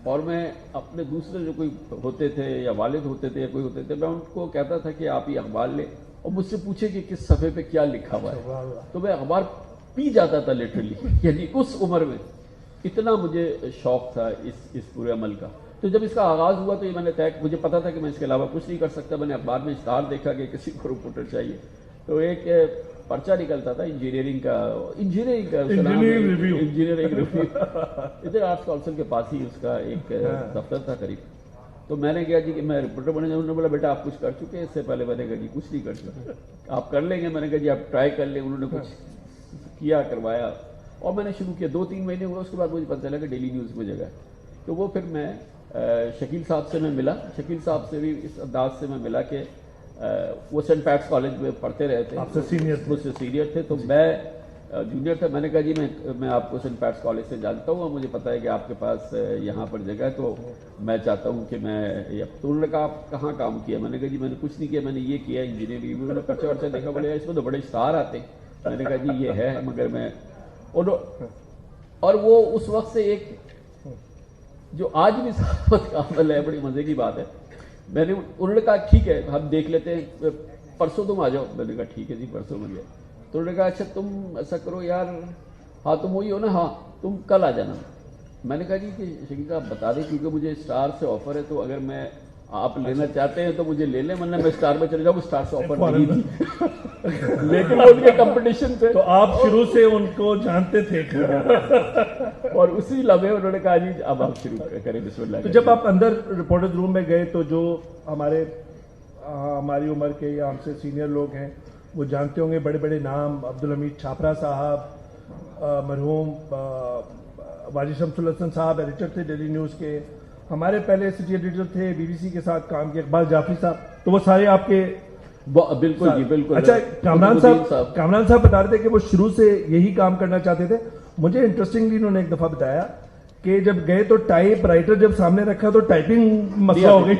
اور میں اپنے دوسرے جو کوئی ہوتے تھے یا والد ہوتے تھے یا کوئی ہوتے تھے، میں ان کو کہتا تھا کہ آپ یہ اخبار لیں اور مجھ سے پوچھے کہ کس صفحے پہ کیا لکھا ہوا ہے، تو میں اخبار پی جاتا تھا لٹرلی. یعنی اس عمر میں اتنا مجھے شوق تھا اس پورے عمل کا. تو جب اس کا آغاز ہوا تو یہ میں نے طے، مجھے پتا تھا کہ میں اس کے علاوہ کچھ نہیں کر سکتا. میں نے اخبار میں اشتہار دیکھا کہ کسی کو رپورٹر چاہیے، تو ایک پرچہ نکلتا تھا انجینئرنگ ریویو ادھر آرٹس کونسل کے پاس ہی اس کا ایک دفتر تھا قریب. تو میں نے کہا جی کہ میں رپورٹر بنے جاؤں. انہوں نے بولا بیٹا آپ کچھ کر چکے ہیں اس سے پہلے؟ میں نے کہا جی کچھ نہیں کر چکے. آپ کر لیں گے؟ میں نے کہا جی آپ ٹرائی کر لیں. انہوں نے کچھ کیا، کروایا اور میں نے شروع کیا. 2-3 مہینے ہوئے، اس کے بعد مجھے پتہ چلا کہ ڈیلی نیوز میں جگہ ہے. تو وہ پھر میں شکیل صاحب سے میں ملا. شکیل صاحب سے بھی اس انداز سے میں ملا کہ وہ سینٹ پیٹس کالج میں پڑھتے رہے تھے، مجھ سے سینئر تھے، تو میں جونیئر تھا. میں نے کہا جی میں آپ کو سینٹ پیٹس کالج سے جانتا ہوں اور مجھے پتا ہے کہ آپ کے پاس یہاں پر جگہ ہے، تو میں چاہتا ہوں کہ میں. تو انہوں نے کہا آپ کہاں کام کیا؟ میں نے کہا جی میں نے کچھ نہیں کیا، میں نے یہ کیا انجینئرنگ. انہوں نے پرچہ ورچہ دیکھا، بولے اس میں تو بڑے اشتہار آتے ہیں. میں نے کہا جی یہ ہے، مگر میں اور وہ اس وقت سے ایک جو آج بھی صحافت کا عمل ہے، بڑی مزے کی بات ہے. میں نے انہوں نے کہا ٹھیک ہے ہم دیکھ لیتے ہیں، پرسوں تم آ جاؤ. میں نے کہا ٹھیک ہے جی پرسوں میں گیا. تو انہوں نے کہا اچھا تم ایسا کرو یار، ہاں تم وہی ہو نا، ہاں تم کل آ جانا. میں نے کہا جی کہ شکیل صاحب بتا دیں کیونکہ مجھے اسٹار سے آفر ہے، تو اگر میں آپ لینا چاہتے ہیں تو مجھے لے لیں، ورنہ میں اسٹار میں چلے جاؤں. اسٹار سے آفر نہیں تھی لیکن وہ ان کے کمپٹیشن تھے. تو آپ شروع سے ان کو جانتے تھے اور اسی لمحے انہوں نے کہا جی اب آپ شروع کریں، بسم اللہ. تو جب آپ اندر رپورٹرز روم میں گئے تو جو ہماری عمر کے یا ہم سے سینئر لوگ ہیں وہ جانتے ہوں گے بڑے بڑے نام، عبدالحمید چھاپرا صاحب، مرحوم واجد شمس الحسن صاحب ایڈیٹر تھے ڈیلی نیوز کے، ہمارے پہلے سٹی ایڈیٹر تھے بی بی سی کے ساتھ کام کیا اقبال جعفری صاحب، تو وہ سارے آپ کے. بالکل جی بالکل. اچھا کامران صاحب بتا رہے تھے کہ وہ شروع سے یہی کام کرنا چاہتے تھے. مجھے انٹرسٹنگلی انہوں نے ایک دفعہ بتایا کہ جب گئے تو ٹائپ رائٹر جب سامنے رکھا تو ٹائپنگ مسئلہ ہو گئی.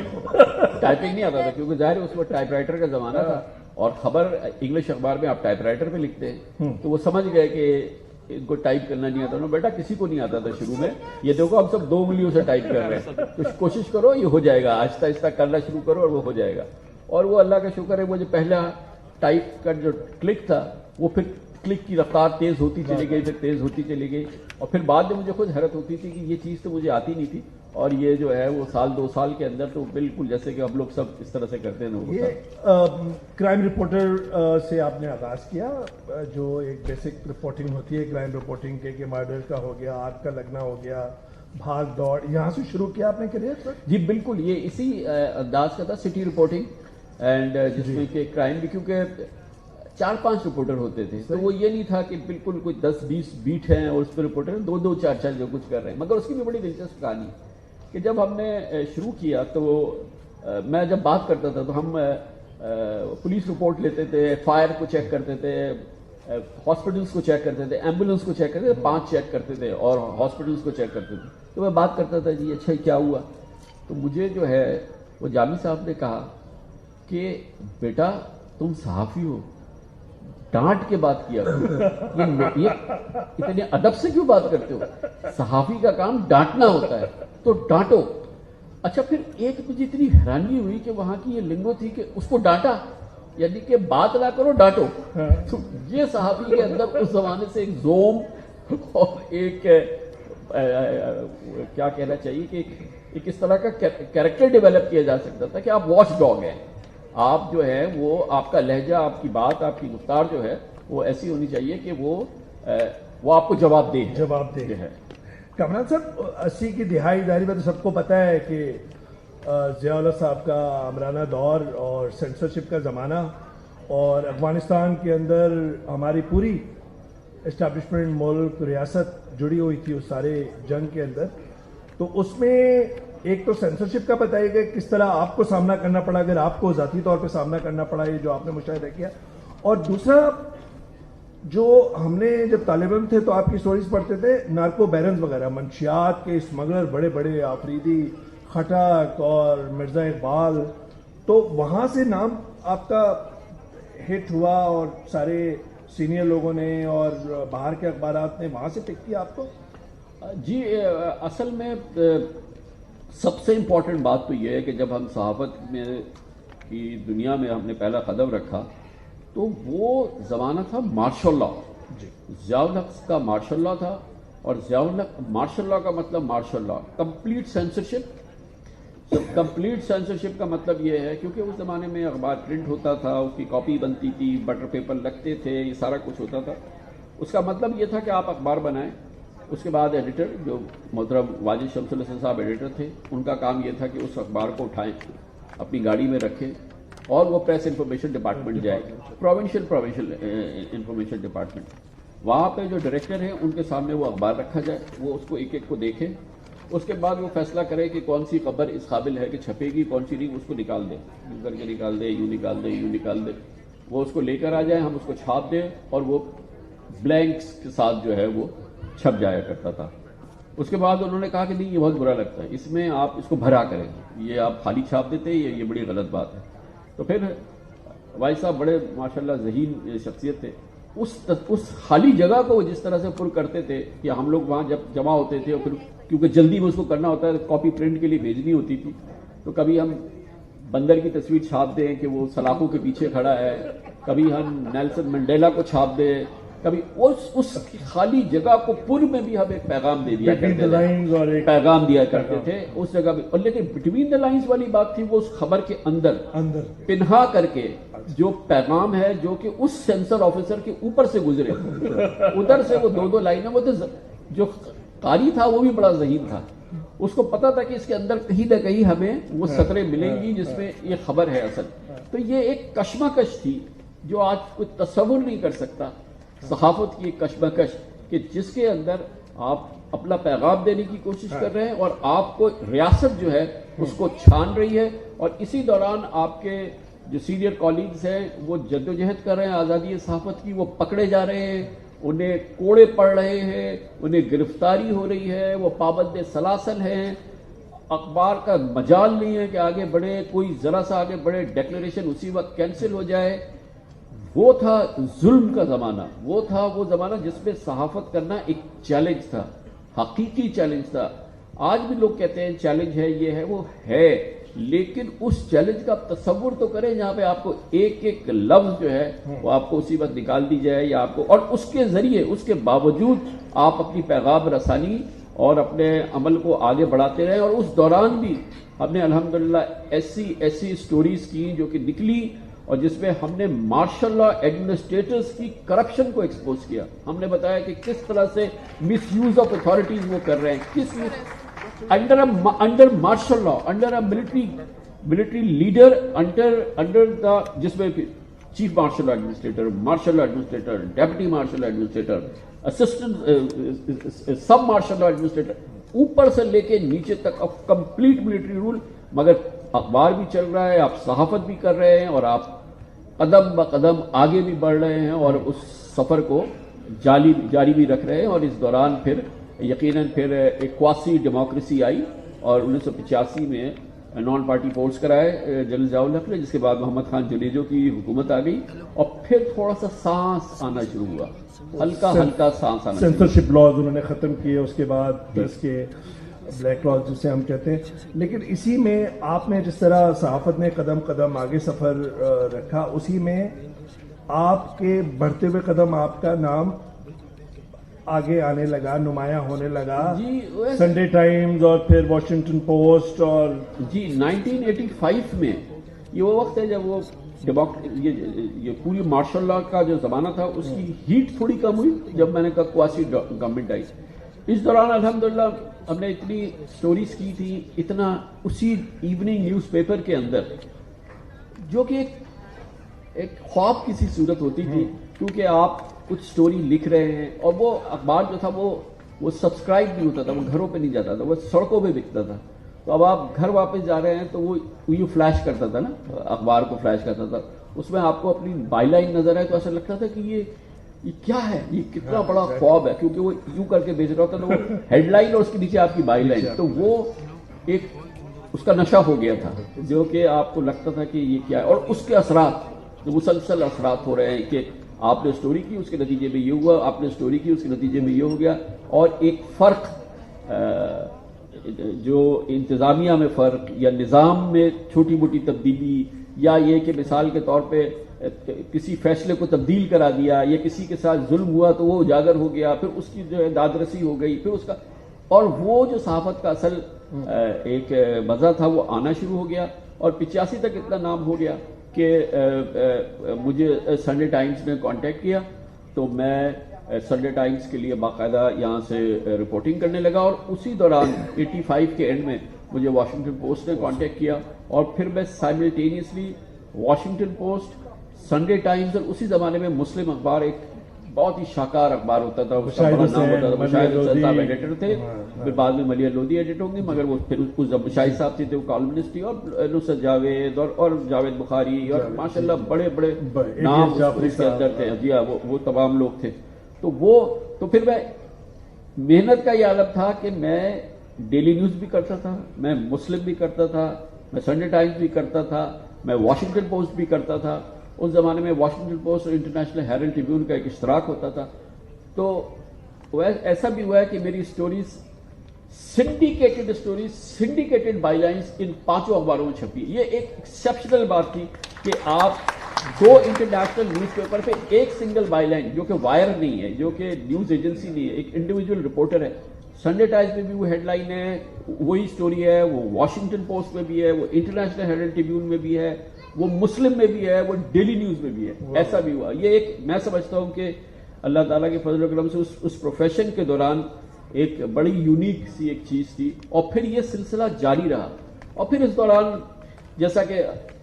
ٹائپنگ نہیں آتا تھا کیونکہ ظاہر ہے اس وقت ٹائپ رائٹر کا زمانہ تھا، اور خبر انگلش اخبار میں آپ ٹائپ رائٹر پہ لکھتے ہیں. تو وہ سمجھ گئے کہ ان کو ٹائپ کرنا نہیں آتا. بیٹا کسی کو نہیں آتا تھا شروع میں، یہ دیکھو ہم سب 2 انگلیوں سے ٹائپ کر رہے ہیں، تو کوشش کرو یہ ہو جائے گا، آہستہ آہستہ کرنا شروع کرو اور وہ ہو جائے گا. اور وہ اللہ کا شکر ہے، وہ جو پہلا ٹائپ کا جو کلک تھا وہ پھر کلک کی رفتار تیز ہوتی چلی گئی، پھر تیز ہوتی چلی گئی، اور پھر بعد میں مجھے خود حیرت ہوتی تھی کہ یہ چیز تو مجھے آتی نہیں تھی، اور یہ جو ہے وہ 1-2 سال کے اندر تو بالکل جیسے کہ ہم لوگ سب اس طرح سے کرتے ہیں. یہ کرائم رپورٹر سے آپ نے آغاز کیا، جو ایک بیسک رپورٹنگ ہوتی ہے کرائم رپورٹنگ کے، کہ مرڈر کا ہو گیا، آگ کا لگنا ہو گیا، بھاگ دوڑ، یہاں سے شروع کیا آپ نے کریئر سر؟ جی بالکل، یہ اسی انداز کا تھا، سٹی رپورٹنگ، اینڈ جس میں کہ کرائم بھی، کیونکہ 4-5 رپورٹر ہوتے تھے، تو وہ یہ نہیں تھا کہ بالکل کوئی 10-20 بیٹ ہیں اور اس پہ رپورٹر 2-2 4-4 جو کچھ کر رہے ہیں. مگر اس کی بھی بڑی دلچسپ کہانی کہ جب ہم نے شروع کیا تو میں جب بات کرتا تھا تو ہم پولیس رپورٹ لیتے تھے، فائر کو چیک کرتے تھے، ہاسپٹلس کو چیک کرتے تھے، ایمبولینس کو چیک کرتے تھے، 5 چیک کرتے تھے اور ہاسپٹلس کو چیک کرتے تھے. تو میں بات کرتا تھا جی اچھا کیا ہوا؟ تو مجھے جو ہے وہ جامی صاحب نے کہا کہ بیٹا تم صحافی ہو، ڈانٹ کے بات کیا کرو، یہ اتنے ادب سے کیوں بات کرتے ہو؟ صحافی کا کام ڈانٹنا ہوتا ہے تو ڈانٹو. اچھا پھر ایک مجھے اتنی حیرانی ہوئی کہ وہاں کی یہ لنگو تھی کہ اس کو ڈانٹا، یعنی کہ بات نہ کرو ڈانٹو. تو یہ صحافی کے اندر اس زمانے سے ایک زوم اور ایک کیا کہنا چاہیے کہ ایک اس طرح کا کیریکٹر ڈیولپ کیا جا سکتا تھا کہ آپ واچ ڈاگ ہیں، آپ جو ہے وہ آپ کا لہجہ، آپ کی بات، آپ کی گفتار جو ہے وہ ایسی ہونی چاہیے کہ وہ آپ کو جواب دے ہے. کامران صاحب 80 کی دہائی ظاہری میں تو سب کو پتہ ہے کہ ضیاء اللہ صاحب کا عمرانہ دور اور سینسرشپ کا زمانہ، اور افغانستان کے اندر ہماری پوری اسٹیبلشمنٹ، ملک، ریاست جڑی ہوئی تھی اس سارے جنگ کے اندر. تو اس میں ایک تو سینسرشپ کا بتائیے کہ کس طرح آپ کو سامنا کرنا پڑا، اگر آپ کو ذاتی طور پہ سامنا کرنا پڑا یہ جو آپ نے مشاہدہ کیا. اور دوسرا جو ہم نے جب طالب علم تھے تو آپ کی سٹوریز پڑھتے تھے نارکو بیرنز وغیرہ، منشیات کے اسمگلر بڑے بڑے آفریدی، خٹک اور مرزا اقبال، تو وہاں سے نام آپ کا ہٹ ہوا اور سارے سینئر لوگوں نے اور باہر کے اخبارات نے وہاں سے پک کیا آپ کو. جی اصل میں سب سے امپورٹنٹ بات تو یہ ہے کہ جب ہم صحافت میں کی دنیا میں ہم نے پہلا قدم رکھا تو وہ زمانہ تھا مارشل لا. ضیاء الحق کا مارشل لا تھا, اور ضیاء الحق مارشل لا کا مطلب martial law complete censorship. Complete censorship کا مطلب یہ ہے کیونکہ اس زمانے میں اخبار پرنٹ ہوتا تھا, اس کی کاپی بنتی تھی, بٹر پیپر لگتے تھے, یہ سارا کچھ ہوتا تھا. اس کا مطلب یہ تھا کہ آپ اخبار بنائیں, اس کے بعد ایڈیٹر جو محترم واجد شمس الحسن صاحب ایڈیٹر تھے, ان کا کام یہ تھا کہ اس اخبار کو اٹھائیں, اپنی گاڑی میں رکھیں اور وہ پریس انفارمیشن ڈپارٹمنٹ جائے, پروونشل انفارمیشن ڈپارٹمنٹ. وہاں پہ جو ڈائریکٹر ہیں ان کے سامنے وہ اخبار رکھا جائے, وہ اس کو ایک ایک کو دیکھیں, اس کے بعد وہ فیصلہ کرے کہ کون سی خبر اس قابل ہے کہ چھپے گی, کون سی نہیں, اس کو نکال دے, یوں کر کے نکال دے, یوں نکال دے, یوں نکال دے. وہ اس کو لے کر آ جائیں, ہم اس کو چھاپ دیں, اور وہ بلینکس کے ساتھ جو ہے وہ چھپ جایا کرتا تھا. اس کے بعد انہوں نے کہا کہ نہیں, یہ بہت برا لگتا ہے, اس میں آپ اس کو بھرا کریں, یہ آپ خالی چھاپ دیتے, یہ بڑی غلط بات ہے. تو پھر بھائی صاحب بڑے ماشاءاللہ ذہین شخصیت تھے, اس خالی جگہ کو جس طرح سے پر کرتے تھے کہ ہم لوگ وہاں جب جمع ہوتے تھے, اور پھر کیونکہ جلدی میں اس کو کرنا ہوتا ہے, کاپی پرنٹ کے لیے بھیجنی ہوتی تھی, تو کبھی ہم بندر کی تصویر چھاپ دیں کہ وہ سلاخوں کے پیچھے کھڑا ہے, کبھی ہم نیلسن منڈیلا کو چھاپ دیں, کبھی اس خالی جگہ کو پر میں بھی ہم ایک پیغام دے دیا کرتے تھے, پیغام دیا کرتے تھے اس جگہ بھی. اور لیکن بٹوین دا لائنز والی بات تھی, وہ اس خبر کے اندر پنہا کر کے جو پیغام ہے جو کہ اس سینسر آفیسر کے اوپر سے گزرے, ادھر سے وہ دو لائنیں, وہ تو جو قاری تھا وہ بھی بڑا ذہین تھا, اس کو پتا تھا کہ اس کے اندر کہیں نہ کہیں ہمیں وہ سطریں ملیں گی جس میں یہ خبر ہے اصل. تو یہ ایک کشمکش تھی جو آج کوئی تصور نہیں کر سکتا, صحافت کی ایک کشمکش کہ جس کے اندر آپ اپنا پیغام دینے کی کوشش کر رہے ہیں اور آپ کو ریاست جو ہے اس کو چھان رہی ہے, اور اسی دوران آپ کے جو سینئر کالیگز ہیں وہ جدوجہد کر رہے ہیں آزادی صحافت کی, وہ پکڑے جا رہے ہیں, انہیں کوڑے پڑ رہے ہیں, انہیں گرفتاری ہو رہی ہے, وہ پابند سلاسل ہیں, اخبار کا مجال نہیں ہے کہ آگے بڑھے, کوئی ذرا سا آگے بڑھے ڈیکلریشن اسی وقت کینسل ہو جائے. وہ تھا ظلم کا زمانہ, وہ تھا وہ زمانہ جس میں صحافت کرنا ایک چیلنج تھا, حقیقی چیلنج تھا. آج بھی لوگ کہتے ہیں چیلنج ہے, یہ ہے, وہ ہے, لیکن اس چیلنج کا تصور تو کریں جہاں پہ آپ کو ایک ایک لفظ جو ہے وہ آپ کو اسی وقت نکال دی جائے, یا آپ کو, اور اس کے ذریعے, اس کے باوجود آپ اپنی پیغام رسانی اور اپنے عمل کو آگے بڑھاتے رہے. اور اس دوران بھی ہم نے الحمدللہ ایسی سٹوریز کی جو کہ نکلی, اور جس میں ہم نے مارشل لا ایڈمنسٹریٹرز کی کرپشن کو ایکسپوز کیا. ہم نے بتایا کہ کس طرح سے مس یوز آف اتھارٹیز وہ کر رہے ہیں, کس under martial law, under military leader, under the, جس میں chief martial law administrator, deputy martial law administrator, assistant sub martial law administrator, اوپر سے لے کے نیچے تک آف کمپلیٹ ملٹری رول. مگر اخبار بھی چل رہا ہے, آپ صحافت بھی کر رہے ہیں, اور آپ قدم بقدم آگے بھی بڑھ رہے ہیں, اور اس سفر کو جاری بھی رکھ رہے ہیں. اور اس دوران پھر یقیناً پھر ایک قواسی ڈیموکریسی آئی, اور 1985 میں نان پارٹی فورس کرائے جنرل ضیاء الحق نے, جس کے بعد محمد خان جنیجو کی حکومت آ گئی, اور پھر تھوڑا سا سانس آنا شروع ہوا, ہلکا سانس آنا. سینسرشپ لاز انہوں نے ختم کیے, اس کے بعد پریس کے بلیک لاز جسے ہم کہتے ہیں. لیکن اسی میں آپ نے جس طرح صحافت نے قدم قدم آگے سفر رکھا, اسی میں آپ کے بڑھتے ہوئے قدم, آپ کا نام آگے آنے لگا, نمایاں ہونے لگا. جی, سنڈے ٹائمز اور پھر واشنگٹن پوسٹ, اور جی 1985 میں یہ وہ وقت ہے جب وہ یہ پوری مارشل لا کا جو زمانہ تھا اس کی ہیٹ تھوڑی کم ہوئی, جب میں نے کہا قواسی گورنمنٹ آئی. اس دوران الحمدللہ ہم نے اتنی سٹوریز کی تھی, اتنا اسی ایوننگ نیوز پیپر کے اندر, جو کہ ایک خواب کی سی صورت ہوتی تھی, کیونکہ آپ کچھ سٹوری لکھ رہے ہیں, اور وہ اخبار جو تھا وہ سبسکرائب نہیں ہوتا تھا, وہ گھروں پہ نہیں جاتا تھا, وہ سڑکوں پہ بکتا تھا. تو اب آپ گھر واپس جا رہے ہیں تو وہ یوں فلیش کرتا تھا نا, اخبار کو فلیش کرتا تھا, اس میں آپ کو اپنی بائی لائن نظر آئے تو ایسا لگتا تھا کہ یہ کیا ہے, یہ کتنا بڑا خواب ہے, کیونکہ وہ یوں کر کے بیچ رہا ہوتا تھا, وہ ہیڈ لائن اور اس کے نیچے آپ کی بائی لائن, تو وہ ایک اس کا نشہ ہو گیا تھا, جو کہ آپ کو لگتا تھا کہ یہ کیا ہے. اور اس کے اثرات, مسلسل اثرات ہو رہے ہیں کہ آپ نے سٹوری کی, اس کے نتیجے میں یہ ہوا, آپ نے سٹوری کی, اس کے نتیجے میں یہ ہو گیا. اور ایک فرق جو انتظامیہ میں فرق یا نظام میں چھوٹی موٹی تبدیلی یا یہ کہ مثال کے طور پہ کسی فیصلے کو تبدیل کرا دیا یا کسی کے ساتھ ظلم ہوا تو وہ اجاگر ہو گیا، پھر اس کی جو ہے دادرسی ہو گئی، پھر اس کا، اور وہ جو صحافت کا اصل ایک مزہ تھا وہ آنا شروع ہو گیا، اور 85 تک اتنا نام ہو گیا کہ مجھے سنڈے ٹائمز نے کانٹیکٹ کیا، تو میں سنڈے ٹائمز کے لیے باقاعدہ یہاں سے رپورٹنگ کرنے لگا، اور اسی دوران 85 کے اینڈ میں مجھے واشنگٹن پوسٹ نے کانٹیکٹ کیا، اور پھر میں simultaneously Washington post, Sunday Times, اور اسی زمانے میں مسلم اخبار ایک بہت ہی شاکار اخبار ہوتا تھا، اس کا بڑا نام ہوتا تھا، مشاہد حسین صاحب ایڈیٹر تھے، پھر بعد میں ملیہ لودھی ایڈیٹر ہوں گے، مگر وہ پھر اس مشاہد صاحب تھے وہ کالمنسٹ تھی، اور نصرت جاوید اور جاوید بخاری اور ماشاءاللہ بڑے بڑے نام اس کے اندر تھے، جی ہاں، وہ تمام لوگ تھے. تو پھر میں محنت کا یہ عالم تھا کہ میں ڈیلی نیوز بھی کرتا تھا، میں مسلم بھی کرتا تھا، میں سنڈے ٹائمز بھی کرتا تھا، میں واشنگٹن پوسٹ بھی کرتا تھا. اس زمانے میں واشنگٹن پوسٹ اور انٹرنیشنل ہیرلڈ ٹریبیون کا ایک اشتراک ہوتا تھا. تو ایسا بھی ہوا ہے کہ میری stories syndicated stories, syndicated bylines ان 5 اخباروں میں چھپی. یہ ایک ایکسیپشنل بات تھی کہ آپ 2 انٹرنیشنل نیوز پیپر پہ ایک سنگل بائی لائن، جو کہ وائر نہیں ہے، جو کہ نیوز ایجنسی نہیں ہے، ایک انڈیویجول رپورٹر ہے. سنڈے ٹائمز میں بھی وہ ہیڈ لائن ہے، وہی سٹوری ہے، وہ واشنگٹن پوسٹ میں بھی ہے، وہ انٹرنیشنل ہیرلڈ ٹریبیون میں بھی ہے، وہ مسلم میں بھی ہے، وہ ڈیلی نیوز میں بھی ہے. ایسا بھی ہوا. یہ ایک میں سمجھتا ہوں کہ اللہ تعالیٰ کے فضل و کرم سے اس پروفیشن کے دوران ایک بڑی یونیک سی ایک چیز تھی، اور پھر یہ سلسلہ جاری رہا. اور پھر اس دوران جیسا کہ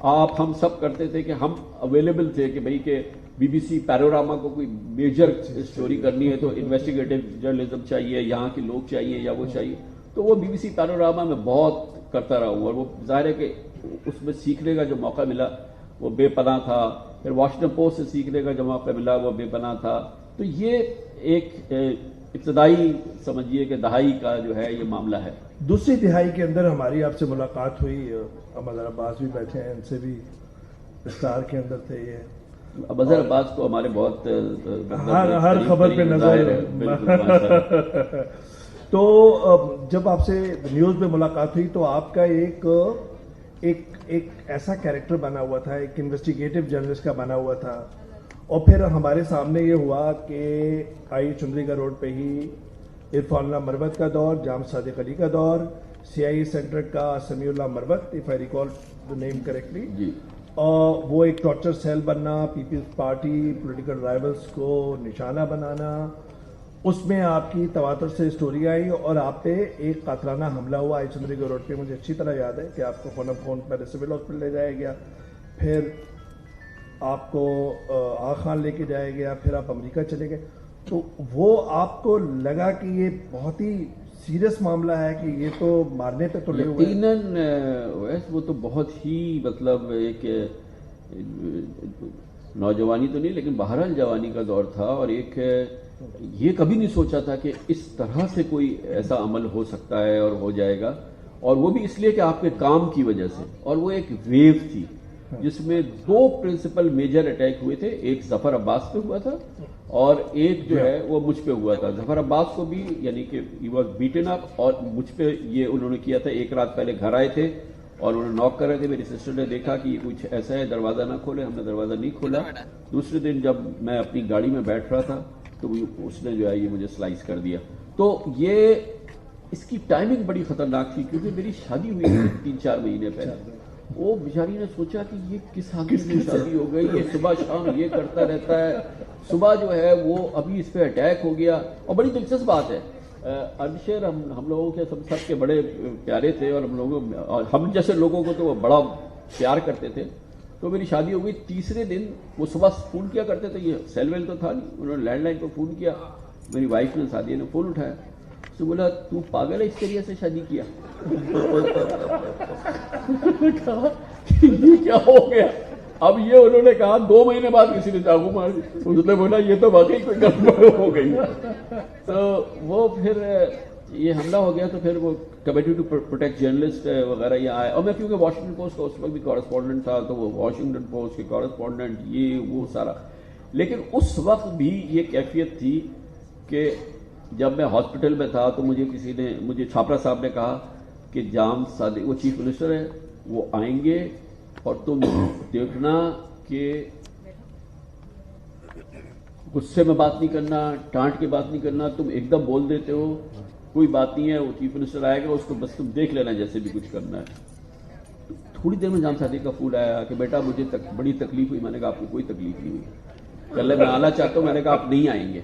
آپ ہم سب کرتے تھے کہ ہم اویلیبل تھے کہ بھئی کہ بی بی سی پیروراما کو کوئی میجر اسٹوری کرنی ہے تو انویسٹیگیٹو جرنلزم چاہیے، یہاں کے لوگ چاہیے یا وہ چاہیے. تو وہ بی بی سی پیروراما میں بہت کرتا رہا ہوں، اور وہ ظاہر ہے کہ اس میں سیکھنے کا جو موقع ملا وہ بے پناہ تھا. پھر واشنگٹن پوسٹ سے سیکھنے کا جو موقع ملا وہ بے پناہ تھا. تو یہ ایک ابتدائی سمجھیے کہ دہائی کا جو ہے یہ معاملہ ہے. دوسری دہائی کے اندر ہماری آپ سے ملاقات ہوئی، اظہر عباس بھی بیٹھے ہیں، ان سے بھی اسٹار کے اندر تھے. یہ اظہر عباس تو ہمارے بہت ہر خبر پہ نظر. تو جب آپ سے نیوز میں ملاقات ہوئی تو آپ کا ایک ایسا کیریکٹر بنا ہوا تھا، ایک انویسٹیگیٹو جرنلسٹ کا بنا ہوا تھا. اور پھر ہمارے سامنے یہ ہوا کہ آئی چندریگا روڈ پہ ہی عرفان اللہ مروت کا دور، جام صادق علی کا دور، سی آئی اے سینٹر کا Samiullah Marwat, if I recall the name correctly, وہ ایک ٹارچر سیل بننا، پیپلز پارٹی پولیٹیکل رائولز کو نشانہ بنانا، اس میں آپ کی تواتر سے اسٹوری آئی، اور آپ پہ ایک قاتلانہ حملہ ہوا آئی چندریگا روڈ پہ. مجھے اچھی طرح یاد ہے کہ آپ کو خون پہلے سول ہاسپٹل لے جایا گیا، پھر آپ کو آغا خان لے کے جایا گیا، پھر آپ امریکہ چلے گئے. تو وہ آپ کو لگا کہ یہ بہت ہی سیریس معاملہ ہے کہ یہ تو مارنے پہ تو لے ہوئے. یقیناً وہ تو بہت ہی مطلب ایک نوجوانی تو نہیں لیکن بہرحال جوانی کا دور تھا، اور ایک یہ کبھی نہیں سوچا تھا کہ اس طرح سے کوئی ایسا عمل ہو سکتا ہے اور ہو جائے گا، اور وہ بھی اس لیے کہ آپ کے کام کی وجہ سے. اور وہ ایک ویو تھی جس میں 2 پرنسپل میجر اٹیک ہوئے تھے. ایک ظفر عباس پہ ہوا تھا اور ایک جو ہے وہ مجھ پہ ہوا تھا. ظفر عباس کو بھی یعنی کہ ہی واز بیٹن اپ، اور مجھ پہ یہ انہوں نے کیا تھا. ایک رات پہلے گھر آئے تھے اور انہوں نے ناک کر رہے تھے، میری سسٹر نے دیکھا کہ یہ کچھ ایسا ہے، دروازہ نہ کھولے. ہم نے دروازہ نہیں کھولا. دوسرے دن جب میں اپنی گاڑی میں بیٹھ رہا تھا تو اس نے جو ہے یہ مجھے سلائس کر دیا. تو یہ اس کی ٹائمنگ بڑی خطرناک تھی کیونکہ میری شادی ہوئی 3-4 مہینے پہلے. وہ بیچاری نے سوچا کہ یہ کس آدمی کی شادی ہو گئی، یہ صبح شام یہ کرتا رہتا ہے. صبح جو ہے وہ ابھی اس پہ اٹیک ہو گیا. اور بڑی دلچسپ بات ہے، ارشیر ہم لوگوں کے سب کے بڑے پیارے تھے، اور ہم جیسے لوگوں کو تو وہ بڑا پیار کرتے تھے. تو میری شادی ہو گئی. تیسرے دن وہ صبح فون کیا کرتے تھے، یہ سیل ویل تو تھا نہیں، انہوں نے لینڈ لائن پہ فون کیا. میری وائف نے، سعدیہ نے فون اٹھایا. تو بولا تو پاگل ہے، اس طریقے سے شادی کیا؟ کہا یہ کیا ہو گیا؟ اب یہ انہوں نے کہا 2 مہینے بعد کسی نے چاقو مار دی. اس نے بولا یہ تو واقعی کوئی گڑبڑ ہو گئی. تو وہ پھر یہ حملہ ہو گیا. تو پھر وہ کمیٹی ٹو پروٹیکٹ جرنلسٹ وغیرہ یہاں آئے، اور میں کیونکہ واشنگٹن پوسٹ کا اس وقت بھی کورسپونڈنٹ تھا تو وہ واشنگٹن پوسٹ کے کورسپونڈنٹ یہ وہ سارا. لیکن اس وقت بھی یہ کیفیت تھی کہ جب میں ہاسپٹل میں تھا تو مجھے چھاپرا صاحب نے کہا کہ جام صادق وہ چیف منسٹر ہے، وہ آئیں گے اور تم دیکھنا کہ غصے میں بات نہیں کرنا، ڈانٹ کے بات نہیں کرنا، تم ایک دم بول دیتے ہو، کوئی بات نہیں ہے، وہ چیف منسٹر آئے گا، اس کو بس تم دیکھ لینا جیسے بھی کچھ کرنا ہے۔ تھوڑی دیر میں جام صادق کا فون آیا کہ بیٹا مجھے بڑی تکلیف ہوئی۔ میں نے کہا آپ کو کوئی تکلیف نہیں ہوئی، کل میں آنا چاہتا ہوں۔ میں نے کہا آپ نہیں آئیں گے۔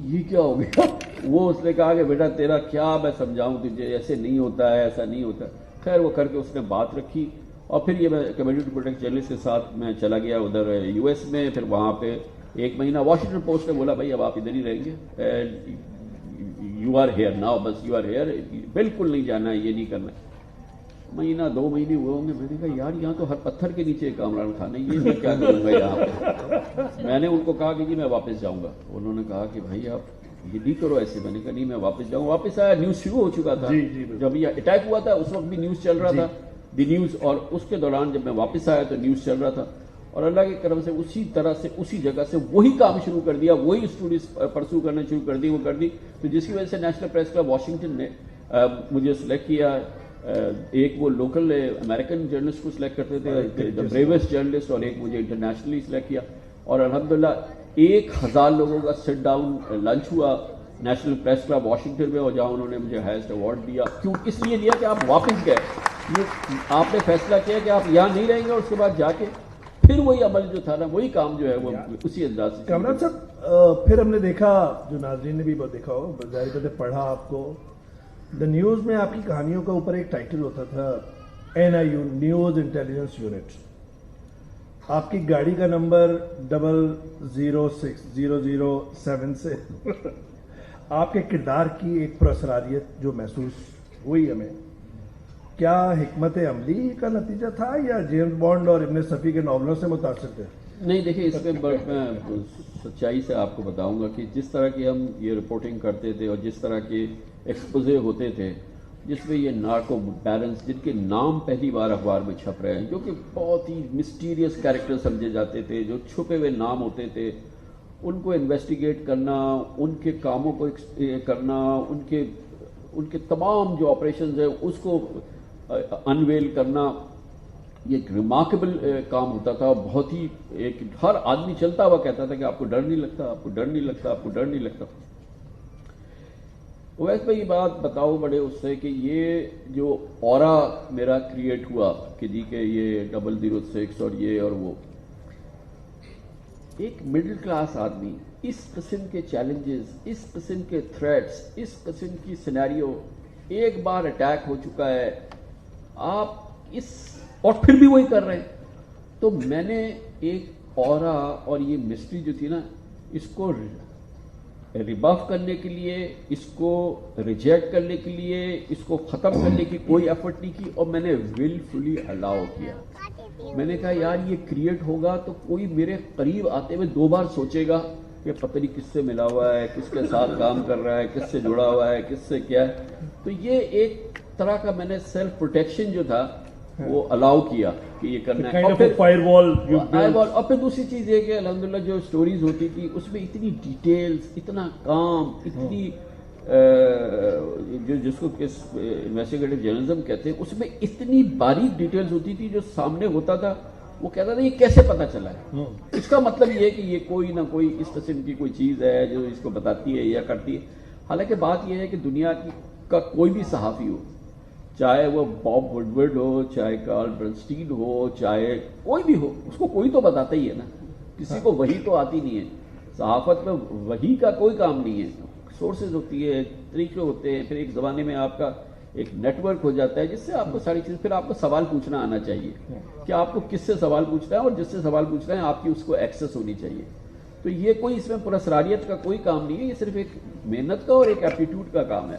یہ کیا ہو گیا؟ وہ اس نے کہا کہ بیٹا تیرا کیا میں سمجھاؤں تجھے، ایسے نہیں ہوتا ہے، ایسا نہیں ہوتا ہے۔ خیر وہ کر کے اس نے بات رکھی، اور پھر یہ میں کمیونٹی پروٹیکٹ جرنلسٹ کے ساتھ میں چلا گیا ادھر یو ایس میں۔ پھر وہاں پہ 1 مہینہ واشنگٹن پوسٹ نے بولا بھائی اب آپ ادھر ہی رہیں گے، یو آر ہیئر ناؤ، بس یو آر ہیئر، بالکل نہیں جانا ہے، یہ نہیں کرنا ہے۔ مہینہ 2 مہینے ہوئے ہوں گے۔ میں نے کہا یار یہاں تو ہر پتھر کے نیچے کامران خان ہے، یہ میں کیا کروں گا یہاں پہ۔ میں نے ان کو کہا کہ جی میں واپس جاؤں گا۔ انہوں نے کہا کہ بھائی آپ یہ نہیں کرو ایسے۔ میں نے کہا نہیں میں واپس جاؤں۔ واپس آیا، نیوز شروع ہو چکا تھا، جب یہ اٹیک ہوا تھا اس وقت بھی نیوز چل رہا تھا، دی نیوز، اور اس کے دوران جب میں واپس آیا تو نیوز چل رہا تھا، اور اللہ کے کرم سے اسی طرح سے اسی جگہ سے وہی کام شروع کر دیا، وہی اسٹوڈیز پرسو کرنا شروع کر دی، وہ کر دی، تو جس کی وجہ سے نیشنل پریس کلب واشنگٹن نے مجھے سلیکٹ کیا۔ ایک وہ لوکل امریکن جرنلسٹ کو سلیکٹ کرتے تھے، دا بریویسٹ جرنلسٹ، اور ایک مجھے انٹرنیشنلی سلیکٹ کیا، اور الحمدللہ 1000 لوگوں کا سٹ ڈاؤن لنچ ہوا نیشنل پریس کلب واشنگٹن میں، اور جہاں انہوں نے مجھے ہائیسٹ ایوارڈ دیا۔ کیوں؟ اس لیے دیا کہ آپ واپس گئے، یہ آپ نے فیصلہ کیا کہ آپ یہاں نہیں رہیں گے، اور اس کے بعد جا کے پھر وہی عمل جو تھا نا، وہی کام جو ہے وہ اسی انداز سے۔ کامران صاحب پھر ہم نے دیکھا، جو ناظرین نے بھی بہت دیکھا ہو، ظاہر بات ہے پڑھا آپ کو، دا نیوز میں آپ کی کہانیوں کا اوپر ایک ٹائٹل ہوتا تھا NIU نیوز انٹیلیجنس یونٹ۔ آپ کی گاڑی کا نمبر 006-007 سے آپ کے کردار کی ایک پراسراریت جو محسوس ہوئی ہمیں، کیا حکمت عملی کا نتیجہ تھا یا جیمز بانڈ اور ابن صفی کے ناولوں سے متاثر تھے؟ نہیں دیکھیں، اس میں میں سچائی سے آپ کو بتاؤں گا کہ جس طرح کی ہم یہ رپورٹنگ کرتے تھے اور جس طرح کے ایکسپوزے ہوتے تھے جس میں یہ نارکو بیرنس، جن کے نام پہلی بار اخبار میں چھپ رہے ہیں، جو کہ بہت ہی مسٹیریس کیریکٹر سمجھے جاتے تھے، جو چھپے ہوئے نام ہوتے تھے، ان کو انویسٹیگیٹ کرنا، ان کے کاموں کو کرنا، ان کے تمام جو آپریشنز ہیں اس کو انویل کرنا، یہ ایک ریمارکیبل کام ہوتا تھا۔ بہت ہی ایک ہر آدمی چلتا ہوا کہتا تھا کہ آپ کو ڈر نہیں لگتا، آپ کو ڈر نہیں لگتا، آپ کو ڈر نہیں لگتا۔ ویسے میں یہ بات بتاؤں بڑے اس سے کہ یہ جو اورا میرا کریٹ ہوا کہ جی کہ یہ 006 اور یہ اور وہ، ایک مڈل کلاس آدمی اس قسم کے چیلنجز، اس قسم کے تھریٹس، اس قسم کی سینیریو، ایک بار اٹیک ہو چکا ہے، آپ اور پھر بھی وہی کر رہے ہیں۔ تو میں نے ایک اورا اور یہ مسٹری جو تھی نا، اس کو ریبف کرنے کے لیے، اس کو ریجیکٹ کرنے کے لیے، اس کو ختم کرنے کی کوئی ایفرٹ نہیں کی، اور میں نے ولفلی الاؤ کیا۔ میں نے کہا یار یہ کریٹ ہوگا تو کوئی میرے قریب آتے ہوئے 2 بار سوچے گا کہ پتہ نہیں کس سے ملا ہوا ہے، کس کے ساتھ کام کر رہا ہے، کس سے جڑا ہوا ہے، کس سے کیا ہے۔ تو یہ ایک طرح کا میں نے سیلف پروٹیکشن جو تھا وہ الاؤ کیا کہ یہ کرنا ہے۔ اور پھر دوسری چیز یہ کہ الحمدللہ جو سٹوریز ہوتی تھی اس میں اتنی ڈیٹیلز، اتنا کام، اتنی جس کو انویسٹیگیٹو جرنلزم کہتے ہیں، اس میں اتنی باریک ڈیٹیلز ہوتی تھی، جو سامنے ہوتا تھا وہ کہتا تھا یہ کیسے پتا چلا ہے۔ اس کا مطلب یہ ہے کہ یہ کوئی نہ کوئی اس قسم کی کوئی چیز ہے جو اس کو بتاتی ہے یا کرتی ہے۔ حالانکہ بات یہ ہے کہ دنیا کا کوئی بھی صحافی ہو، چاہے وہ باب وڈورڈ ہو، چاہے کارل برنسٹین ہو، چاہے کوئی بھی ہو، اس کو کوئی تو بتاتا ہی ہے نا، کسی کو وہی تو آتی نہیں ہے۔ صحافت میں وہی کا کوئی کام نہیں ہے، سورسز ہوتی ہے، طریقے ہوتے ہیں، پھر ایک زمانے میں آپ کا ایک نیٹ ورک ہو جاتا ہے جس سے آپ کو ساری چیز، پھر آپ کو سوال پوچھنا آنا چاہیے کہ آپ کو کس سے سوال پوچھنا ہے، اور جس سے سوال پوچھنا ہے آپ کی اس کو ایکسس ہونی چاہیے۔ تو یہ کوئی اس میں پراسراریت کا کوئی کام نہیں ہے، یہ صرف ایک محنت کا اور ایک ایپٹیٹیوڈ کا کام ہے۔